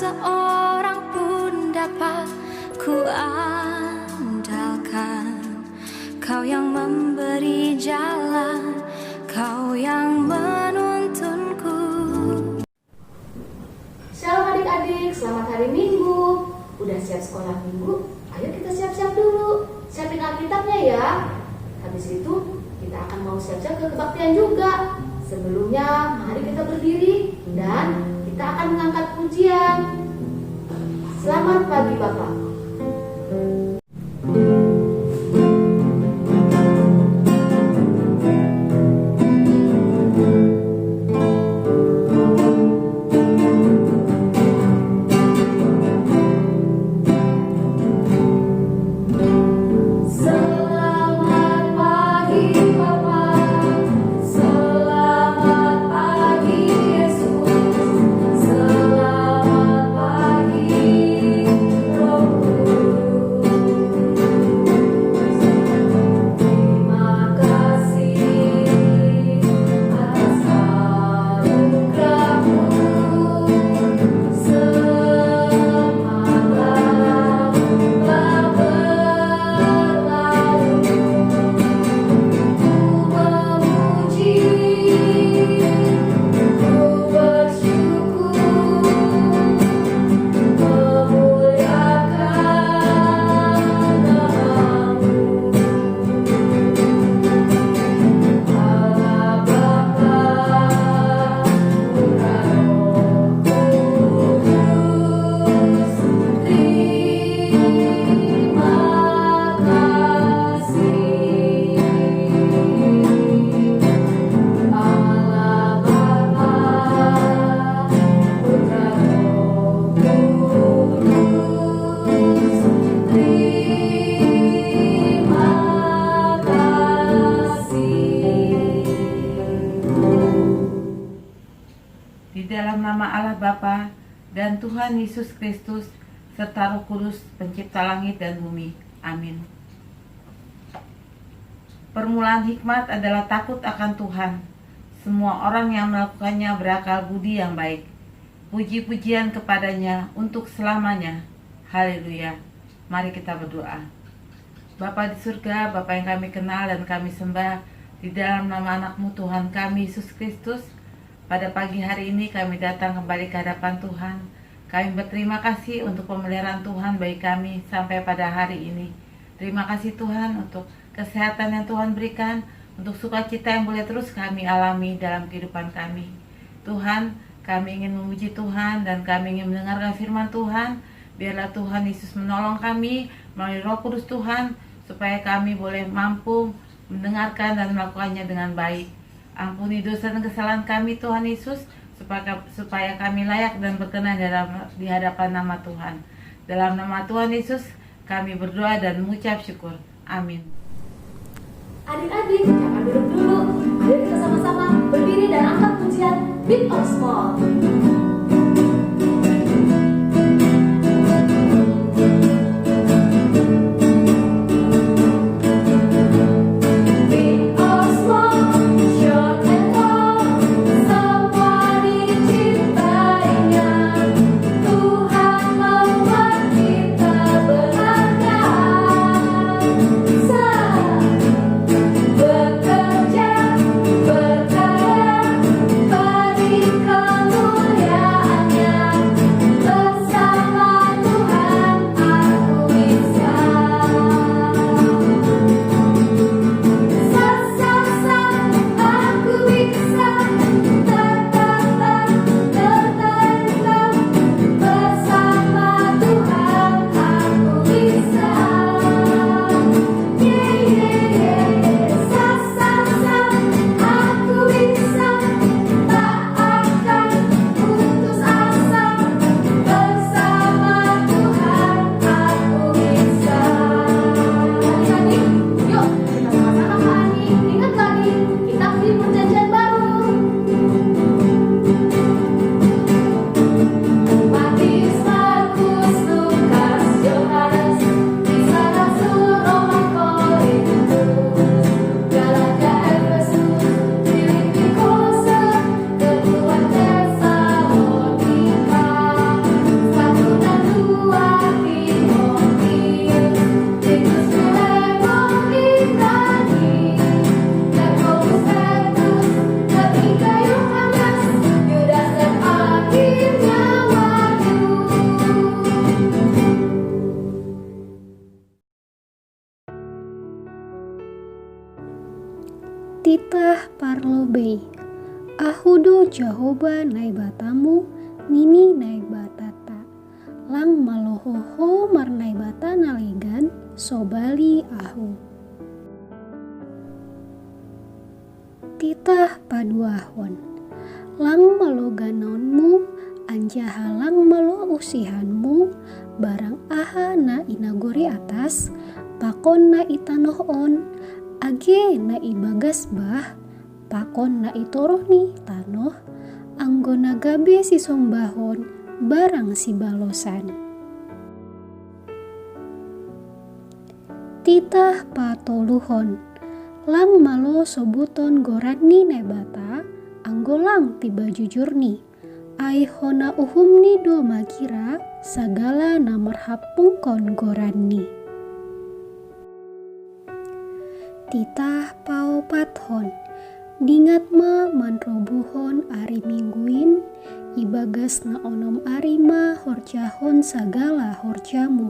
seorang pun dapat ku andalkan. Kau yang memberi jalan, Kau yang menuntunku. Shalom adik-adik, selamat hari Minggu. Udah siap sekolah Minggu? Ayo kita siap-siap dulu. Siapin Alkitabnya ya. Habis itu kita akan mau siap-siap ke kebaktian juga. Sebelumnya mari kita berdiri dan kita akan mengangkat pujian. Selamat pagi Bapak. Di dalam nama Allah Bapa dan Tuhan Yesus Kristus serta Roh Kudus pencipta langit dan bumi. Amin. Permulaan hikmat adalah takut akan Tuhan. Semua orang yang melakukannya berakal budi yang baik. Puji-pujian kepadanya untuk selamanya. Haleluya. Mari kita berdoa. Bapa di surga, Bapa yang kami kenal dan kami sembah, di dalam nama anak-Mu Tuhan kami Yesus Kristus, pada pagi hari ini kami datang kembali ke hadapan Tuhan. Kami berterima kasih untuk pemeliharaan Tuhan bagi kami sampai pada hari ini. Terima kasih Tuhan untuk kesehatan yang Tuhan berikan, untuk sukacita yang boleh terus kami alami dalam kehidupan kami. Tuhan, kami ingin memuji Tuhan dan kami ingin mendengarkan firman Tuhan. Biarlah Tuhan Yesus menolong kami melalui Roh Kudus Tuhan, supaya kami boleh mampu mendengarkan dan melakukannya dengan baik. Ampuni dosa dan kesalahan kami Tuhan Yesus, supaya kami layak dan berkenan di hadapan nama Tuhan. Dalam nama Tuhan Yesus kami berdoa dan mengucap syukur. Amin. Adik-adik, jangan duduk dulu. Ayo kita sama-sama berdiri dan angkat pujian Big or Small. Bekerja, berkarya, beri kemuliaan. Titah parlobei, ahudu Jehoba naibatamu, nini naibatata. Lang malohoho marnaibata nalegan, sobali ahu. Titah paduahon, lang maloganonmu, anjahalang malo usihanmu, barang aha na inagori atas, pakon na itanohon, age na ibagas bah, pakon na itoroh ni tanoh, anggona gabe si sombahon, barang si balosan. Titah patoluhon, lang malo sobuton goradni nebata, anggolang tiba jujurni, ai hona uhumni do makira, sagala namarhapung kon goradni. Titah paopathon, dingat ma manrobuhon ari mingguin, ibagas na onom ari ma horjahon sagala horjamu,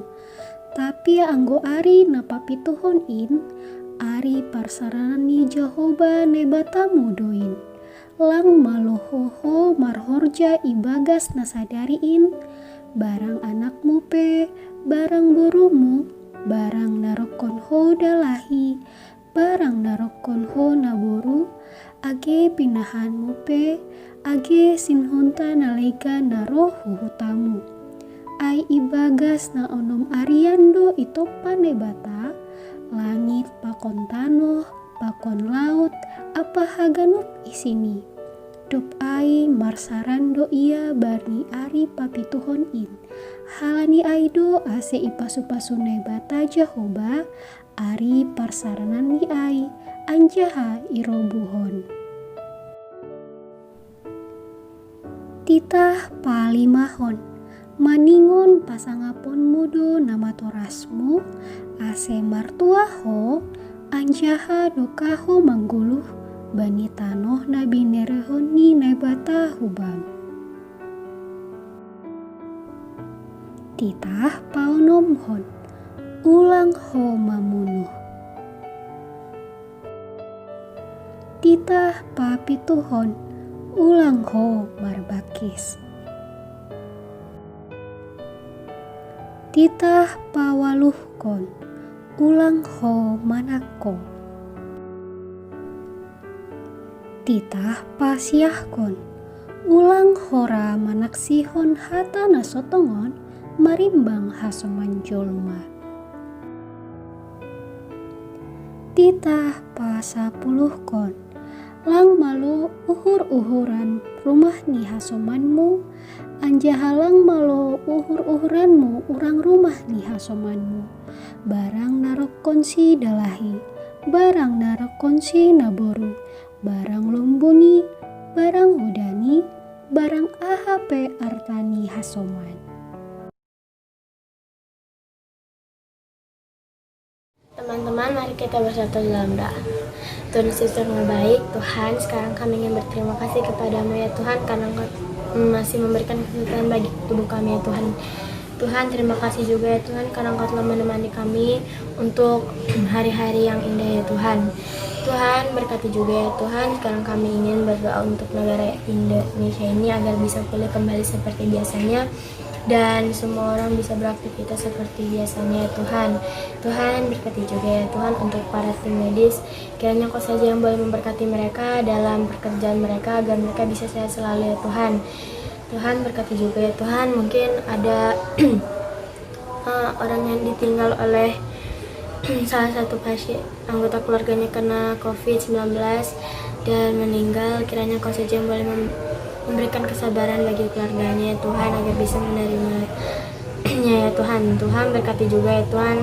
tapi anggo ari napapituhon in, ari parsarani Jehoba nebatamu doin, lang malohoho marhorja ibagas nasadariin, barang anakmu pe, barang burumu, barang narokon ho dalahi, barang narokon ho naboru, age pinahanmu pe, age sinhonta nalega naroh huhutamu. Ai ibagas na onom ariando itopa nebata, langit pakon tanoh, pakon laut, apa haganut isini. Dop ai marsarando ia barni ari papituhon in, halani aido ase ipasu-pasu nebata Jehoba, ari parsaranan ni ai, anjaha irobuhon. Titah palimahon, maningon pasangapon mudo nama torasmu, ase martuaho, anjaha dokaho mangguluh, bani tanoh nabi nerehon ni nebata hubam. Titah paunomhon, ulang ho mamunuh. Titah papituhon, ulang ho marbakis. Titah pawaluhkon, ulang ho manakko. Titah pasiahkon, ulang hora manaksihon hata nasotongon, marimbang hasoman jolma. Titah pasapuluhkon, lang malo uhur-uhuran rumah ni hasomanmu, anjahalang malo uhur-uhuranmu urang rumah ni hasomanmu, barang narokon si dalahi, barang narokon si naboru, barang lombuni, barang hudani, barang ahape artani hasoman. Teman-teman, mari kita bersatu dalam doa. Tuhan Yesus yang baik, Tuhan, sekarang kami ingin berterima kasih kepadamu ya Tuhan, karena Engkau masih memberikan kesempatan bagi tubuh kami ya Tuhan. Tuhan, terima kasih juga ya Tuhan, karena Engkau telah menemani kami untuk hari-hari yang indah ya Tuhan. Tuhan, berkati juga ya Tuhan, sekarang kami ingin berdoa untuk negara Indonesia ini agar bisa pulih kembali seperti biasanya, dan semua orang bisa beraktivitas seperti biasanya ya Tuhan. Tuhan, berkati juga ya Tuhan untuk para tim medis, kiranya Kau saja yang boleh memberkati mereka dalam pekerjaan mereka agar mereka bisa sehat selalu ya Tuhan. Tuhan, berkati juga ya Tuhan, mungkin ada orang yang ditinggal oleh salah satu pasien anggota keluarganya kena COVID-19 dan meninggal, kiranya Kau saja yang boleh memberikan kesabaran bagi keluarganya ya Tuhan agar bisa menerimanya ya Tuhan. Tuhan, berkati juga ya Tuhan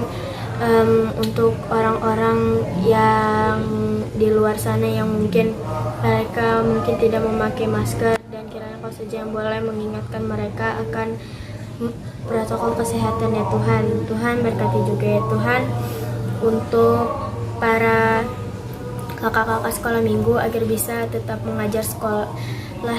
untuk orang-orang yang di luar sana yang mungkin mereka tidak memakai masker, dan kiranya Kau saja yang boleh mengingatkan mereka akan protokol kesehatan ya Tuhan. Tuhan, berkati juga ya Tuhan untuk para kakak-kakak sekolah minggu agar bisa tetap mengajar sekolah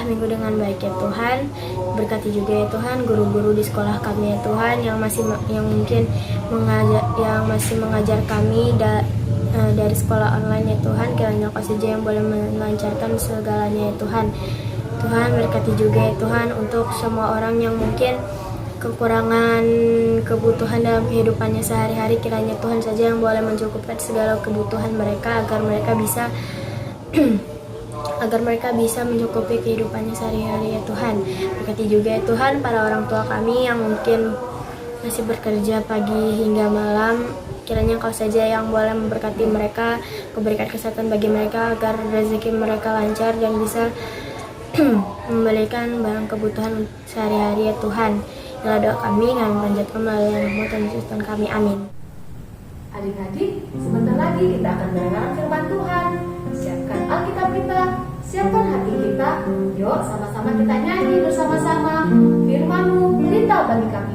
minggu dengan baik ya Tuhan. Berkati juga ya Tuhan guru-guru di sekolah kami ya Tuhan yang masih mungkin mengajar kami dari sekolah online ya Tuhan. Kiranya Kau saja yang boleh melancarkan segalanya ya Tuhan. Tuhan berkati juga ya Tuhan untuk semua orang yang mungkin kekurangan kebutuhan dalam kehidupannya sehari-hari. Kiranya Tuhan saja yang boleh mencukupkan segala kebutuhan mereka agar mereka bisa mencukupi kehidupannya sehari-hari ya Tuhan. Berkati juga ya Tuhan para orang tua kami yang mungkin masih bekerja pagi hingga malam. Kiranya Kau saja yang boleh memberkati mereka, memberikan kesehatan bagi mereka agar rezeki mereka lancar dan bisa memberikan barang kebutuhan sehari-hari ya Tuhan. Inilah doa kami panjatkan melalui nama Tuhan Yesus Tuhan kami, amin. Adik-adik, sebentar lagi kita akan mendengarkan firman Tuhan. Siapkan Alkitab kita, siapkan hati kita. Yuk sama-sama kita nyanyi bersama-sama. Firman-Mu pelita bagi kami.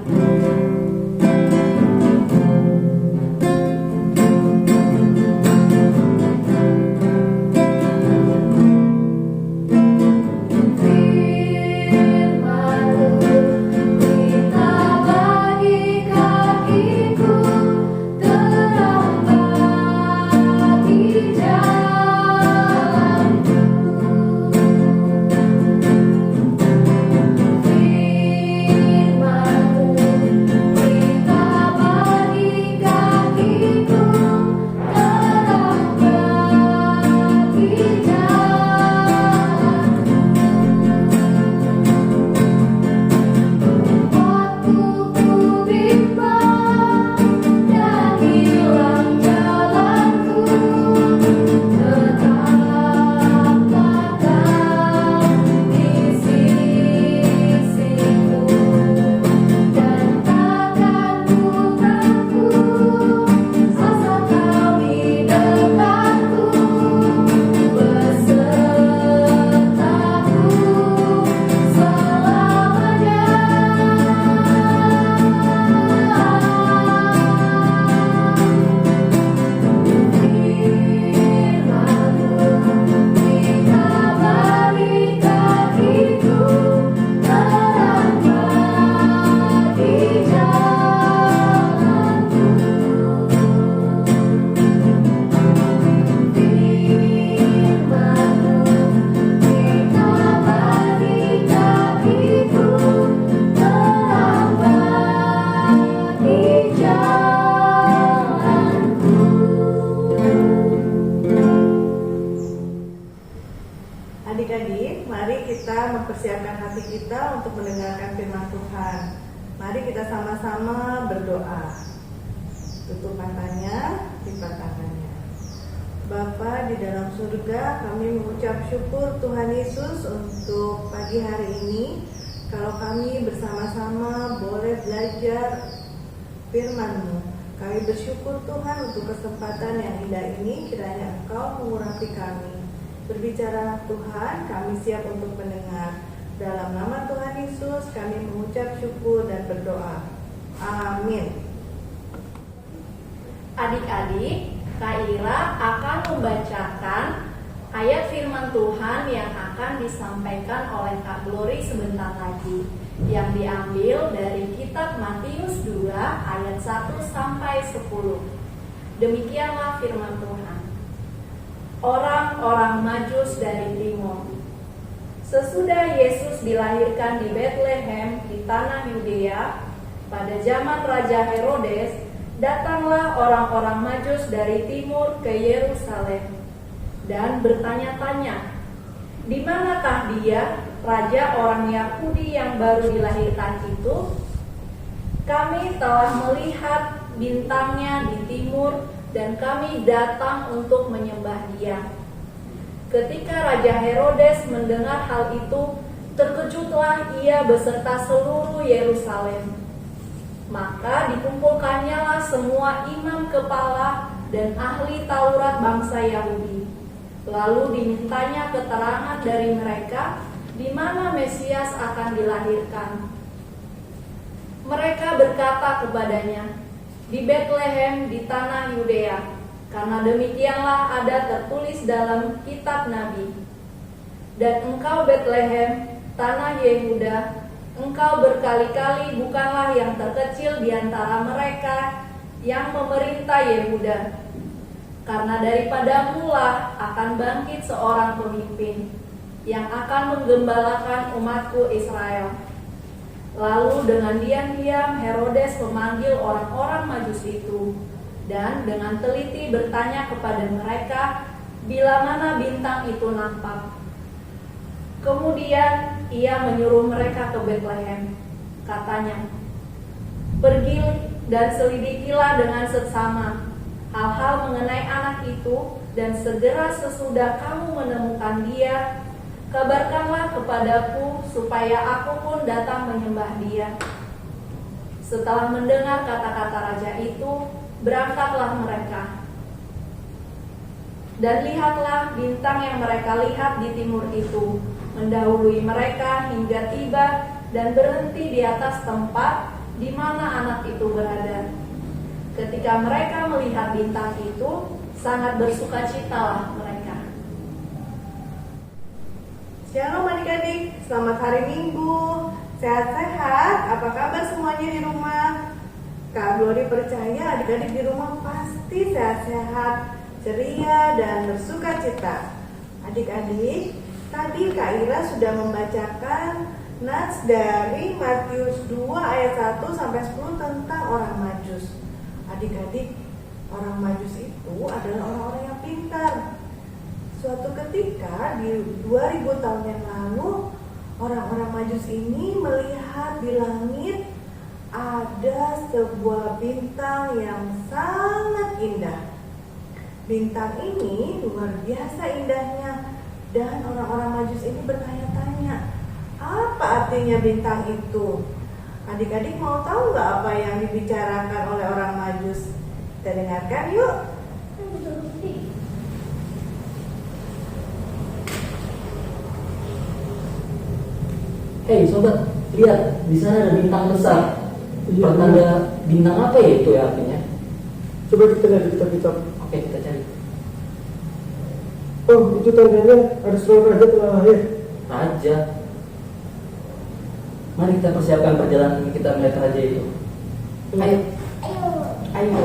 Adik-adik, mari kita mempersiapkan hati kita untuk mendengarkan firman Tuhan. Mari kita sama-sama berdoa. Tutup matanya, lipat tangannya. Bapa di dalam surga, kami mengucap syukur Tuhan Yesus untuk pagi hari ini. Kalau kami bersama-sama boleh belajar firman-Mu, kami bersyukur Tuhan untuk kesempatan yang indah ini. Kiranya Engkau mengurapi kami. Berbicara Tuhan, kami siap untuk mendengar. Dalam nama Tuhan Yesus, kami mengucap syukur dan berdoa. Amin. Adik-adik, Kak Ira akan membacakan ayat firman Tuhan yang akan disampaikan oleh Kak Glory sebentar lagi, yang diambil dari kitab Matius 2 ayat 1 sampai 10. Demikianlah firman Tuhan. Orang-orang Majus dari timur. Sesudah Yesus dilahirkan di Betlehem di tanah Yudea, pada zaman Raja Herodes, datanglah orang-orang Majus dari timur ke Yerusalem dan bertanya-tanya, di manakah dia, raja orang Yahudi yang baru dilahirkan itu? Kami telah melihat bintangnya di timur dan kami datang untuk menyembah dia. Ketika Raja Herodes mendengar hal itu, terkejutlah ia beserta seluruh Yerusalem. Maka dikumpulkannyalah semua imam kepala dan ahli Taurat bangsa Yahudi. Lalu dimintanya keterangan dari mereka di mana Mesias akan dilahirkan. Mereka berkata kepadanya, di Betlehem di tanah Yudea, karena demikianlah ada tertulis dalam kitab Nabi. Dan engkau Betlehem, tanah Yehuda, engkau berkali-kali bukanlah yang terkecil di antara mereka yang memerintah Yehuda. karena daripadamu lah akan bangkit seorang pemimpin yang akan menggembalakan umatku Israel. Lalu dengan diam-diam Herodes memanggil orang-orang Majus itu dan dengan teliti bertanya kepada mereka bila mana bintang itu nampak. Kemudian ia menyuruh mereka ke Betlehem. Katanya, "Pergi dan selidikilah dengan seksama hal-hal mengenai anak itu, dan segera sesudah kamu menemukan dia, kabarkanlah kepadaku supaya aku pun datang menyembah dia." Setelah mendengar kata-kata raja itu, berangkatlah mereka. Dan lihatlah bintang yang mereka lihat di timur itu mendahului mereka hingga tiba dan berhenti di atas tempat di mana anak itu berada. Ketika mereka melihat bintang itu, sangat bersukacitalah mereka. Shalom adik-adik, selamat hari Minggu. Sehat-sehat, apa kabar semuanya di rumah? Kak Glory percaya adik-adik di rumah pasti sehat-sehat, ceria, dan bersukacita. Adik-adik, tadi Kak Ira sudah membacakan nats dari Matius 2 ayat 1 sampai 10 tentang orang Majus. Adik-adik, orang Majus itu adalah orang-orang yang pintar. Suatu ketika di 2000 tahun yang lalu, orang-orang Majus ini melihat di langit ada sebuah bintang yang sangat indah. Bintang ini luar biasa indahnya, dan orang-orang Majus ini bertanya-tanya, apa artinya bintang itu? Adik-adik mau tahu nggak apa yang dibicarakan oleh orang Majus? Kita dengarkan yuk. Hei sobat, lihat di sana ada bintang besar. Pertanda bintang apa ya itu ya artinya? Coba kita lihat di kitab-kitab. Oke, kita cari. Oh, itu tandanya ada seorang raja telah lahir. Raja. Mari kita persiapkan perjalanan kita melihat raja itu. Ayo. Ayo.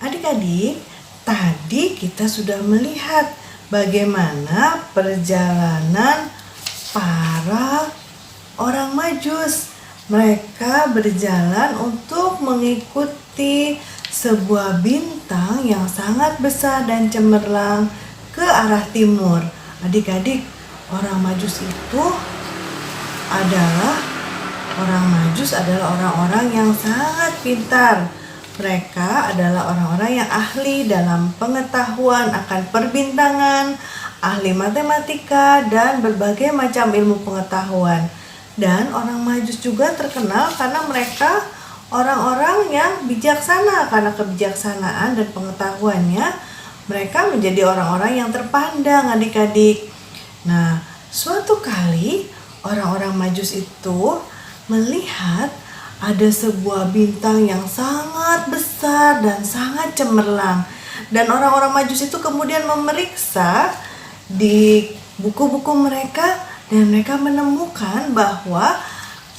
Adik-adik, tadi kita sudah melihat bagaimana perjalanan para orang Majus. Mereka berjalan untuk mengikuti sebuah bintang yang sangat besar dan cemerlang ke arah timur. Adik-adik, orang Majus itu adalah orang-orang yang sangat pintar. Mereka adalah orang-orang yang ahli dalam pengetahuan akan perbintangan, ahli matematika, dan berbagai macam ilmu pengetahuan. Dan orang Majus juga terkenal karena mereka orang-orang yang bijaksana. Karena kebijaksanaan dan pengetahuannya, mereka menjadi orang-orang yang terpandang, adik-adik. Nah, suatu kali orang-orang Majus itu melihat ada sebuah bintang yang sangat besar dan sangat cemerlang. Dan orang-orang Majus itu kemudian memeriksa di buku-buku mereka, dan mereka menemukan bahwa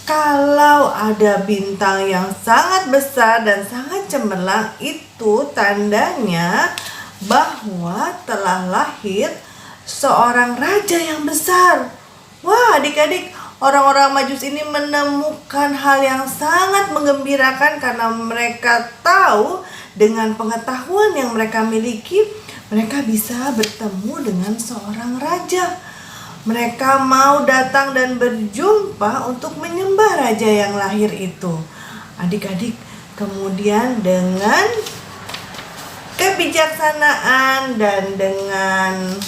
kalau ada bintang yang sangat besar dan sangat cemerlang, itu tandanya bahwa telah lahir seorang raja yang besar. Wah, adik-adik, orang-orang Majus ini menemukan hal yang sangat menggembirakan karena mereka tahu dengan pengetahuan yang mereka miliki, mereka bisa bertemu dengan seorang raja. Mereka mau datang dan berjumpa untuk menyembah raja yang lahir itu. Adik-adik, kemudian dengan kebijaksanaan dan dengan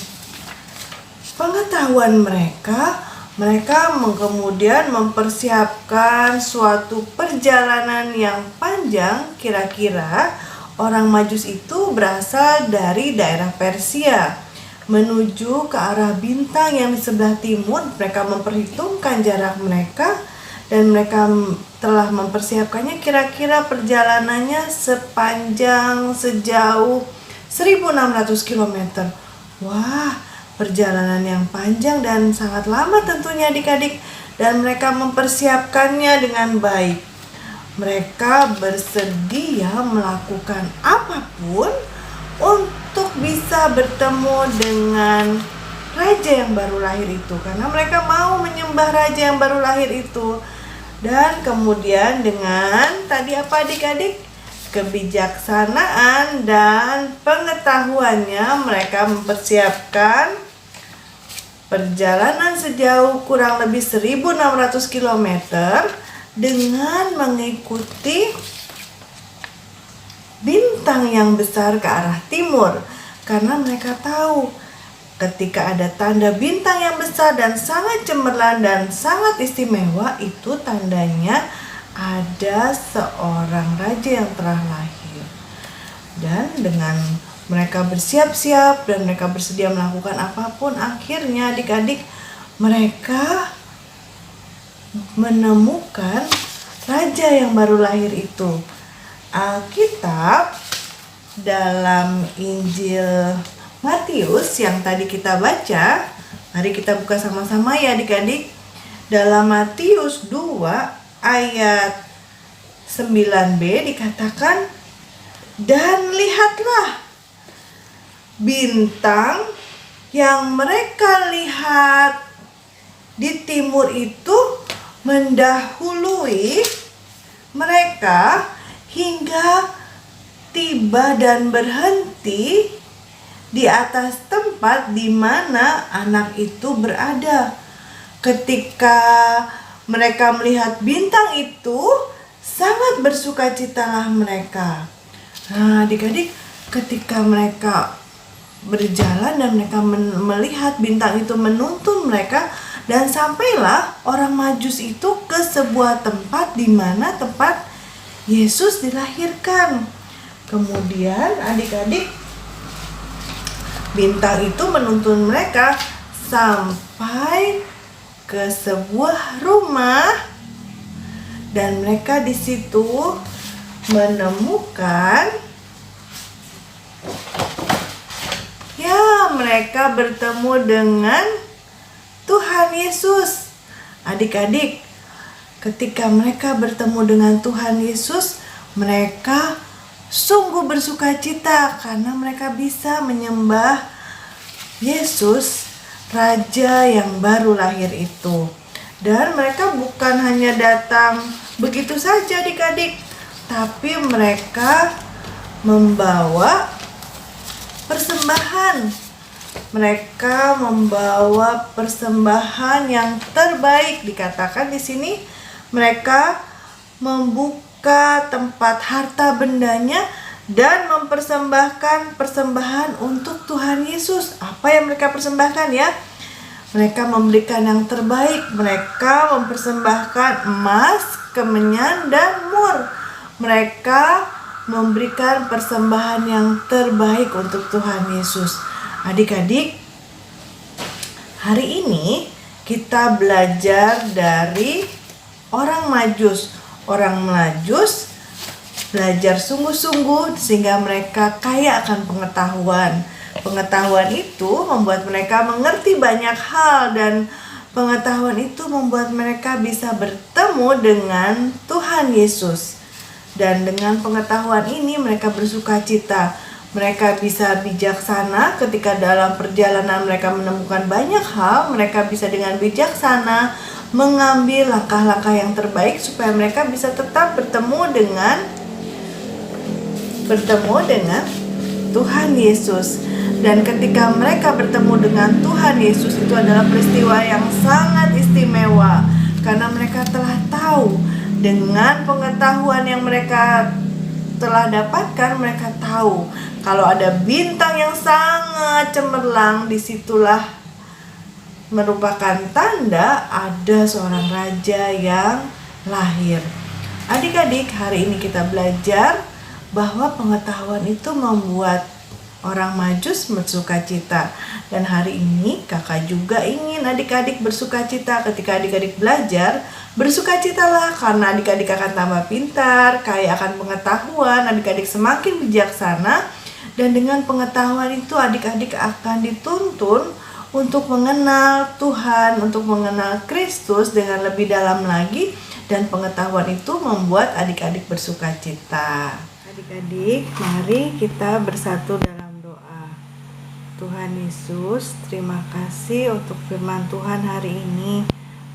pengetahuan mereka kemudian mempersiapkan suatu perjalanan yang panjang. Kira-kira orang Majus itu berasal dari daerah Persia menuju ke arah bintang yang di sebelah timur. Mereka memperhitungkan jarak mereka dan mereka telah mempersiapkannya. Kira-kira perjalanannya sejauh 1.600 km. Wah, perjalanan yang panjang dan sangat lama tentunya adik-adik, dan mereka mempersiapkannya dengan baik. mereka bersedia melakukan apapun untuk bisa bertemu dengan raja yang baru lahir itu, karena mereka mau menyembah raja yang baru lahir itu. Dan kemudian dengan tadi apa adik-adik? Kebijaksanaan dan pengetahuannya, mereka mempersiapkan perjalanan sejauh kurang lebih 1.600 km dengan mengikuti bintang yang besar ke arah timur, karena mereka tahu ketika ada tanda bintang yang besar dan sangat cemerlang dan sangat istimewa, itu tandanya ada seorang raja yang telah lahir. Dan dengan mereka bersiap-siap dan mereka bersedia melakukan apapun, akhirnya adik-adik mereka menemukan raja yang baru lahir itu. Alkitab dalam Injil Matius yang tadi kita baca, mari kita buka sama-sama ya adik-adik. Dalam Matius 2 ayat 9b dikatakan, dan lihatlah bintang yang mereka lihat di timur itu mendahului mereka hingga tiba dan berhenti di atas tempat di mana anak itu berada. Ketika mereka melihat bintang itu, sangat bersukacitalah mereka. Nah, adik-adik, ketika mereka berjalan dan mereka melihat bintang itu menuntun mereka, dan sampailah orang Majus itu ke sebuah tempat di mana tempat Yesus dilahirkan. Kemudian adik-adik, bintang itu menuntun mereka sampai ke sebuah rumah, dan mereka di situ menemukan mereka bertemu dengan Tuhan Yesus. Adik-adik, ketika mereka bertemu dengan Tuhan Yesus, mereka sungguh bersukacita karena mereka bisa menyembah Yesus, Raja yang baru lahir itu. Dan mereka bukan hanya datang begitu saja adik-adik, tapi mereka membawa persembahan. Mereka membawa persembahan yang terbaik. Dikatakan di sini mereka membuka tempat harta bendanya dan mempersembahkan persembahan untuk Tuhan Yesus. Apa yang mereka persembahkan ya? Mereka memberikan yang terbaik. Mereka mempersembahkan emas, kemenyan, dan mur. Mereka memberikan persembahan yang terbaik untuk Tuhan Yesus. Adik-adik, hari ini kita belajar dari orang Majus. Orang Majus belajar sungguh-sungguh sehingga mereka kaya akan pengetahuan. Pengetahuan itu membuat mereka mengerti banyak hal, dan pengetahuan itu membuat mereka bisa bertemu dengan Tuhan Yesus. Dan dengan pengetahuan ini mereka bersukacita. Mereka bisa bijaksana ketika dalam perjalanan mereka menemukan banyak hal. Mereka bisa dengan bijaksana mengambil langkah-langkah yang terbaik supaya mereka bisa tetap bertemu dengan Tuhan Yesus. Dan ketika mereka bertemu dengan Tuhan Yesus, itu adalah peristiwa yang sangat istimewa, karena mereka telah tahu, dengan pengetahuan yang mereka telah dapatkan, mereka tahu kalau ada bintang yang sangat cemerlang, disitulah merupakan tanda ada seorang raja yang lahir. Adik-adik, hari ini kita belajar bahwa pengetahuan itu membuat orang Majus bersukacita. Dan hari ini kakak juga ingin adik-adik bersukacita. Ketika adik-adik belajar, bersukacitalah karena adik-adik akan tambah pintar, kaya akan pengetahuan, adik-adik semakin bijaksana. Dan dengan pengetahuan itu adik-adik akan dituntun untuk mengenal Tuhan, untuk mengenal Kristus dengan lebih dalam lagi, dan pengetahuan itu membuat adik-adik bersuka cita. Adik-adik, mari kita bersatu dalam doa. Tuhan Yesus, terima kasih untuk firman Tuhan hari ini.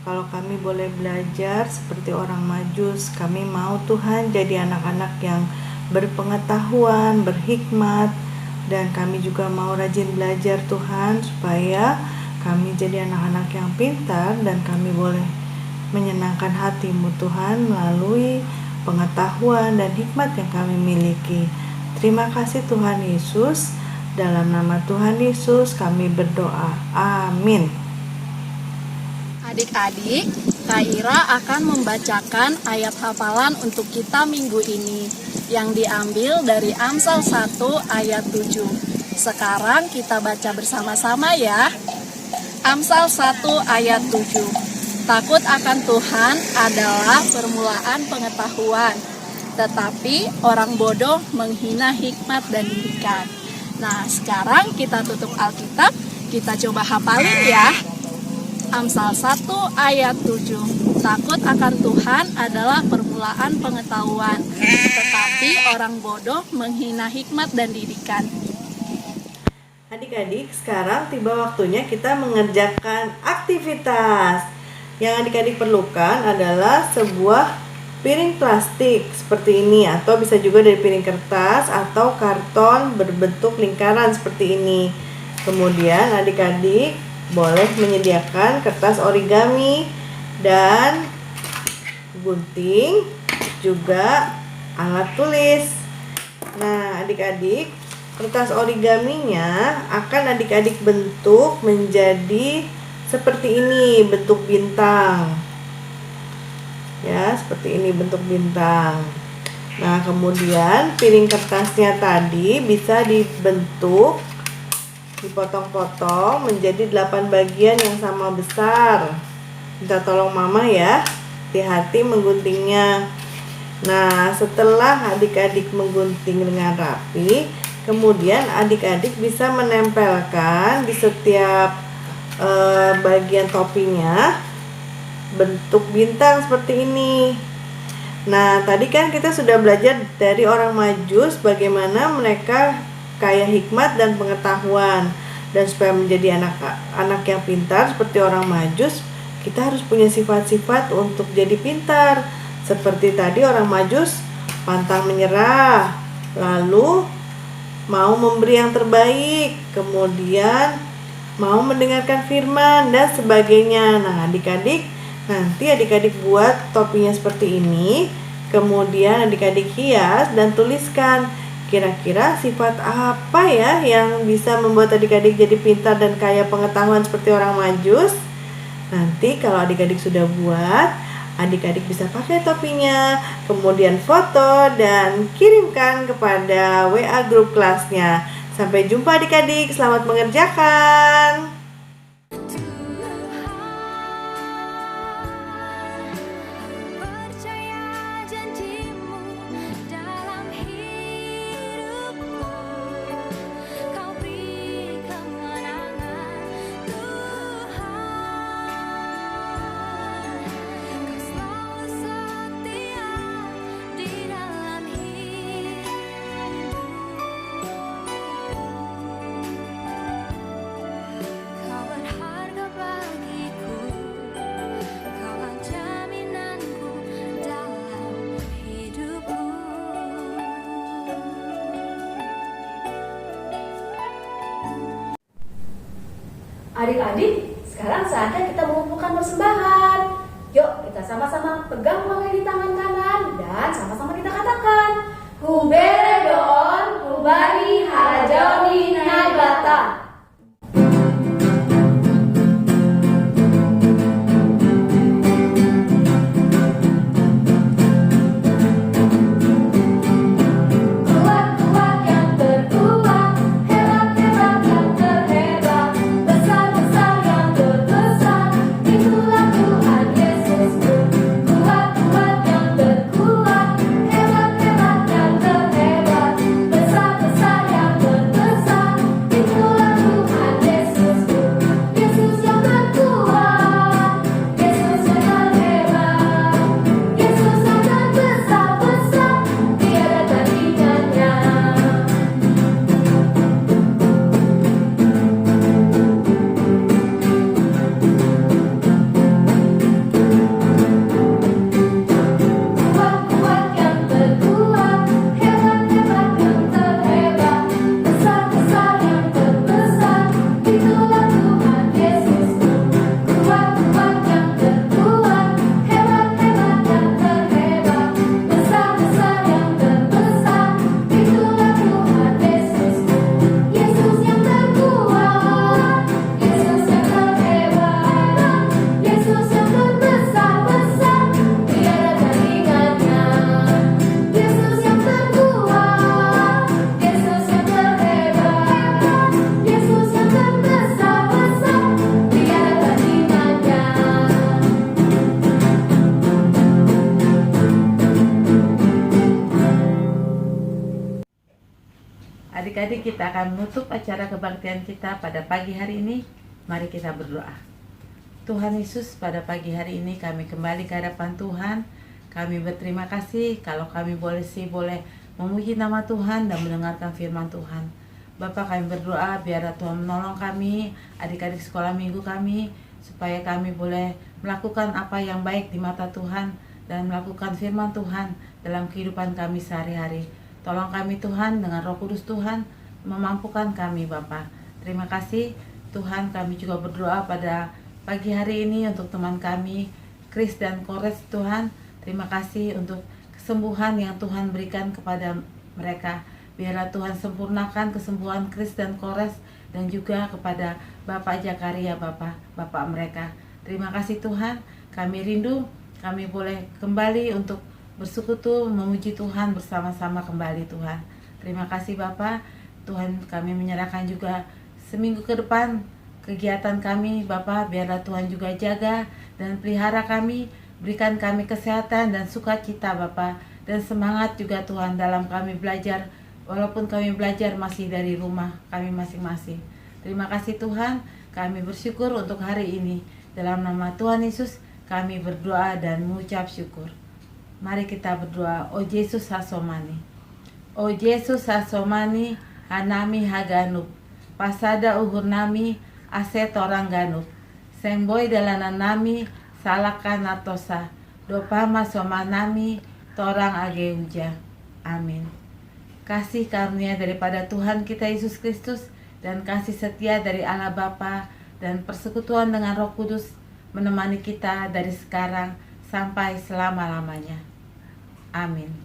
Kalau kami boleh belajar seperti orang Majus, kami mau Tuhan jadi anak-anak yang berpengetahuan, berhikmat, dan kami juga mau rajin belajar Tuhan supaya kami jadi anak-anak yang pintar dan kami boleh menyenangkan hati-Mu Tuhan melalui pengetahuan dan hikmat yang kami miliki. Terima kasih Tuhan Yesus. Dalam nama Tuhan Yesus kami berdoa. Amin. Adik-adik, Kak Ira akan membacakan ayat hafalan untuk kita minggu ini yang diambil dari Amsal 1 ayat 7. Sekarang kita baca bersama-sama ya. Amsal 1 ayat 7. Takut akan Tuhan adalah permulaan pengetahuan, tetapi orang bodoh menghina hikmat dan didikan. Nah, sekarang kita tutup Alkitab, kita coba hafalin ya. Amsal 1 ayat 7. Takut akan Tuhan adalah permulaan pengetahuan, tetapi orang bodoh menghina hikmat dan didikan. Adik-adik, sekarang tiba waktunya kita mengerjakan aktivitas. Yang adik-adik perlukan adalah sebuah piring plastik seperti ini, atau bisa juga dari piring kertas atau karton berbentuk lingkaran seperti ini. Kemudian adik-adik boleh menyediakan kertas origami dan gunting, juga alat tulis. Nah, adik-adik, kertas origaminya akan adik-adik bentuk menjadi seperti ini, bentuk bintang. Ya, seperti ini bentuk bintang. Nah, kemudian piring kertasnya tadi bisa dibentuk, dipotong-potong menjadi 8 bagian yang sama besar. Minta tolong mama ya, hati-hati mengguntingnya. Nah, setelah adik-adik menggunting dengan rapi, kemudian adik-adik bisa menempelkan di setiap bagian topinya bentuk bintang seperti ini. Nah, tadi kan kita sudah belajar dari orang Majus bagaimana mereka kaya hikmat dan pengetahuan. Dan supaya menjadi anak yang pintar seperti orang Majus, kita harus punya sifat-sifat untuk jadi pintar. Seperti tadi orang Majus pantang menyerah, lalu mau memberi yang terbaik, kemudian mau mendengarkan firman dan sebagainya. Nah, adik-adik, nanti adik-adik buat topinya seperti ini, kemudian adik-adik hias dan tuliskan kira-kira sifat apa ya yang bisa membuat adik-adik jadi pintar dan kaya pengetahuan seperti orang Majus. Nanti kalau adik-adik sudah buat, adik-adik bisa pakai topinya, kemudian foto dan kirimkan kepada WA grup kelasnya. Sampai jumpa adik-adik, selamat mengerjakan. Adik-adik, sekarang saatnya kita mengumpulkan persembahan. Yuk, kita sama-sama pegang uangnya di tangan kanan dan sama-sama kita katakan, Huberedon, Hubari Harajoni Naibata. Itulah Adik-adik, kita akan menutup acara kebaktian kita pada pagi hari ini. Mari kita berdoa. Tuhan Yesus, pada pagi hari ini kami kembali ke hadapan Tuhan. Kami berterima kasih kalau kami boleh memuji nama Tuhan dan mendengarkan firman Tuhan. Bapa, kami berdoa biar Tuhan menolong kami, adik-adik sekolah minggu kami, supaya kami boleh melakukan apa yang baik di mata Tuhan dan melakukan firman Tuhan dalam kehidupan kami sehari-hari. Tolong kami Tuhan, dengan Roh Kudus Tuhan memampukan kami Bapa. Terima kasih Tuhan. Kami juga berdoa pada pagi hari ini untuk teman kami Chris dan Kores Tuhan. Terima kasih untuk kesembuhan yang Tuhan berikan kepada mereka. Biarlah Tuhan sempurnakan kesembuhan Chris dan Kores dan juga kepada Bapak Jakaria, Bapak mereka. Terima kasih Tuhan. Kami rindu kami boleh kembali untuk bersekutu memuji Tuhan bersama-sama kembali Tuhan. Terima kasih Bapak. Tuhan, kami menyerahkan juga seminggu ke depan kegiatan kami Bapak. Biarlah Tuhan juga jaga dan pelihara kami, berikan kami kesehatan dan sukacita Bapak, dan semangat juga Tuhan dalam kami belajar, walaupun kami belajar masih dari rumah kami masing-masing. Terima kasih Tuhan. Kami bersyukur untuk hari ini. Dalam nama Tuhan Yesus kami berdoa dan mengucap syukur. Mari kita berdoa. O Yesus hasomani, O Yesus hasomani, hanami haganuk, pasada uhur nami, aset orang ganuk, sengboy dalanan nami, salakan atosa, dopama somanami, torang age uja. Amin. Kasih karunia daripada Tuhan kita Yesus Kristus dan kasih setia dari Allah Bapa dan persekutuan dengan Roh Kudus menemani kita dari sekarang sampai selama-lamanya. Amin.